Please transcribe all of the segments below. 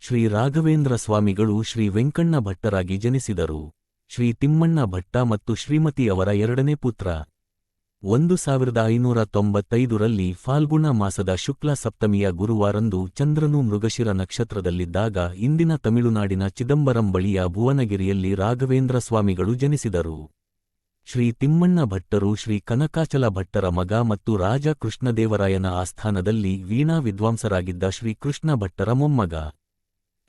ಶ್ರೀ ರಾಘವೇಂದ್ರ ಸ್ವಾಮಿಗಳು ಶ್ರೀ ವೆಂಕಣ್ಣ ಭಟ್ಟರಾಗಿ ಜನಿಸಿದರು. ಶ್ರೀ ತಿಮ್ಮಣ್ಣ ಭಟ್ಟ ಮತ್ತು ಶ್ರೀಮತಿ ಅವರ ಎರಡನೇ ಪುತ್ರ. 1595ರಲ್ಲಿ ಫಾಲ್ಗುಣ ಮಾಸದ ಶುಕ್ಲ ಸಪ್ತಮಿಯ ಗುರುವಾರಂದು ಚಂದ್ರನು ಮೃಗಶಿರ ನಕ್ಷತ್ರದಲ್ಲಿದ್ದಾಗ ಇಂದಿನ ತಮಿಳುನಾಡಿನ ಚಿದಂಬರಂ ಬಳಿಯ ಭುವನಗಿರಿಯಲ್ಲಿ ರಾಘವೇಂದ್ರ ಸ್ವಾಮಿಗಳು ಜನಿಸಿದರು. ಶ್ರೀ ತಿಮ್ಮಣ್ಣ ಭಟ್ಟರು ಶ್ರೀ ಕನಕಾಚಲ ಭಟ್ಟರ ಮಗ ಮತ್ತು ರಾಜ ಕೃಷ್ಣದೇವರಾಯನ ಆಸ್ಥಾನದಲ್ಲಿ ವೀಣಾ ವಿದ್ವಾಂಸರಾಗಿದ್ದ ಶ್ರೀ ಕೃಷ್ಣ ಭಟ್ಟರ ಮೊಮ್ಮಗ.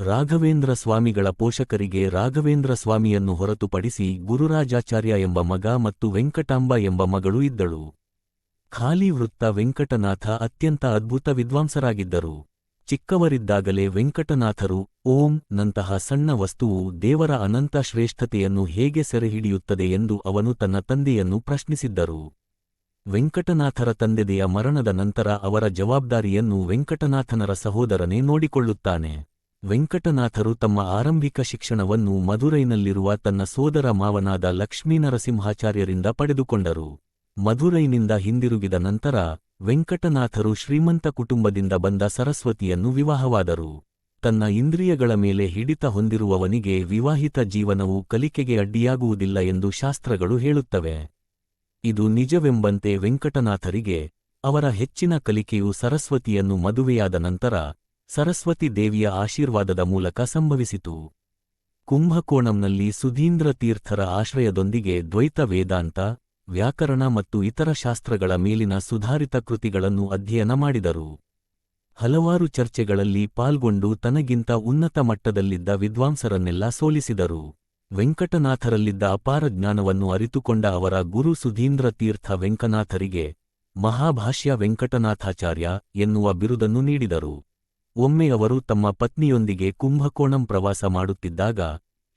ರಾಘವೇಂದ್ರ ಸ್ವಾಮಿಗಳ ಪೋಷಕರಿಗೆ ರಾಘವೇಂದ್ರ ಸ್ವಾಮಿಯನ್ನು ಹೊರತುಪಡಿಸಿ ಗುರುರಾಜಾಚಾರ್ಯ ಎಂಬ ಮಗ ಮತ್ತು ವೆಂಕಟಾಂಬ ಎಂಬ ಮಗಳು ಇದ್ದಳು. ಖಾಲಿ ವೃತ್ತ ವೆಂಕಟನಾಥ ಅತ್ಯಂತ ಅದ್ಭುತ ವಿದ್ವಾಂಸರಾಗಿದ್ದರು. ಚಿಕ್ಕವರಿದ್ದಾಗಲೇ ವೆಂಕಟನಾಥರು ಓಂ ನಂತಹ ಸಣ್ಣ ವಸ್ತುವು ದೇವರ ಅನಂತ ಶ್ರೇಷ್ಠತೆಯನ್ನು ಹೇಗೆ ಸೆರೆಹಿಡಿಯುತ್ತದೆ ಎಂದು ಅವನು ತನ್ನ ತಂದೆಯನ್ನು ಪ್ರಶ್ನಿಸಿದ್ದರು. ವೆಂಕಟನಾಥರ ತಂದೆಯ ಮರಣದ ನಂತರ ಅವರ ಜವಾಬ್ದಾರಿಯನ್ನು ವೆಂಕಟನಾಥನರ ಸಹೋದರನೇ ನೋಡಿಕೊಳ್ಳುತ್ತಾನೆ. ವೆಂಕಟನಾಥರು ತಮ್ಮ ಆರಂಭಿಕ ಶಿಕ್ಷಣವನ್ನು ಮಧುರೈನಲ್ಲಿರುವ ತನ್ನ ಸೋದರ ಮಾವನಾದ ಲಕ್ಷ್ಮೀನರಸಿಂಹಾಚಾರ್ಯರಿಂದ ಪಡೆದುಕೊಂಡರು. ಮಧುರೈನಿಂದ ಹಿಂದಿರುಗಿದ ನಂತರ ವೆಂಕಟನಾಥರು ಶ್ರೀಮಂತ ಕುಟುಂಬದಿಂದ ಬಂದ ಸರಸ್ವತಿಯನ್ನು ವಿವಾಹವಾದರು. ತನ್ನ ಇಂದ್ರಿಯಗಳ ಮೇಲೆ ಹಿಡಿತ ಹೊಂದಿರುವವನಿಗೆ ವಿವಾಹಿತ ಜೀವನವು ಕಲಿಕೆಗೆ ಅಡ್ಡಿಯಾಗುವುದಿಲ್ಲ ಎಂದು ಶಾಸ್ತ್ರಗಳು ಹೇಳುತ್ತವೆ. ಇದು ನಿಜವೆಂಬಂತೆ ವೆಂಕಟನಾಥರಿಗೆ ಅವರ ಹೆಚ್ಚಿನ ಕಲಿಕೆಯು ಸರಸ್ವತಿಯನ್ನು ಮದುವೆಯಾದ ನಂತರ ಸರಸ್ವತಿ ದೇವಿಯ ಆಶೀರ್ವಾದದ ಮೂಲಕ ಸಂಭವಿಸಿತು. ಕುಂಭಕೋಣಂನಲ್ಲಿ ಸುಧೀಂದ್ರ ತೀರ್ಥರ ಆಶ್ರಯದೊಂದಿಗೆ ದ್ವೈತ ವೇದಾಂತ, ವ್ಯಾಕರಣ ಮತ್ತು ಇತರ ಶಾಸ್ತ್ರಗಳ ಮೇಲಿನ ಸುಧಾರಿತ ಕೃತಿಗಳನ್ನು ಅಧ್ಯಯನ ಮಾಡಿದರು. ಹಲವಾರು ಚರ್ಚೆಗಳಲ್ಲಿ ಪಾಲ್ಗೊಂಡು ತನಗಿಂತ ಉನ್ನತ ಮಟ್ಟದಲ್ಲಿದ್ದ ವಿದ್ವಾಂಸರನ್ನೆಲ್ಲ ಸೋಲಿಸಿದರು. ವೆಂಕಟನಾಥರಲ್ಲಿದ್ದ ಅಪಾರ ಜ್ಞಾನವನ್ನು ಅರಿತುಕೊಂಡ ಅವರ ಗುರು ಸುಧೀಂದ್ರ ತೀರ್ಥ ವೆಂಕನಾಥರಿಗೆ ಮಹಾಭಾಷ್ಯ ವೆಂಕಟನಾಥಾಚಾರ್ಯ ಎನ್ನುವ ಬಿರುದನ್ನು ನೀಡಿದರು. ಒಮ್ಮೆ ಅವರು ತಮ್ಮ ಪತ್ನಿಯೊಂದಿಗೆ ಕುಂಭಕೋಣಂ ಪ್ರವಾಸ ಮಾಡುತ್ತಿದ್ದಾಗ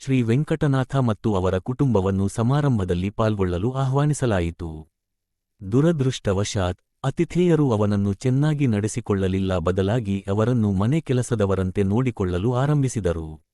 ಶ್ರೀ ವೆಂಕಟನಾಥ ಮತ್ತು ಅವರ ಕುಟುಂಬವನ್ನು ಸಮಾರಂಭದಲ್ಲಿ ಪಾಲ್ಗೊಳ್ಳಲು ಆಹ್ವಾನಿಸಲಾಯಿತು. ದುರದೃಷ್ಟವಶಾತ್ ಅತಿಥೇಯರು ಅವನನ್ನು ಚೆನ್ನಾಗಿ ನಡೆಸಿಕೊಳ್ಳಲಿಲ್ಲ, ಬದಲಾಗಿ ಅವರನ್ನು ಮನೆ ಕೆಲಸದವರಂತೆ ನೋಡಿಕೊಳ್ಳಲು ಆರಂಭಿಸಿದರು.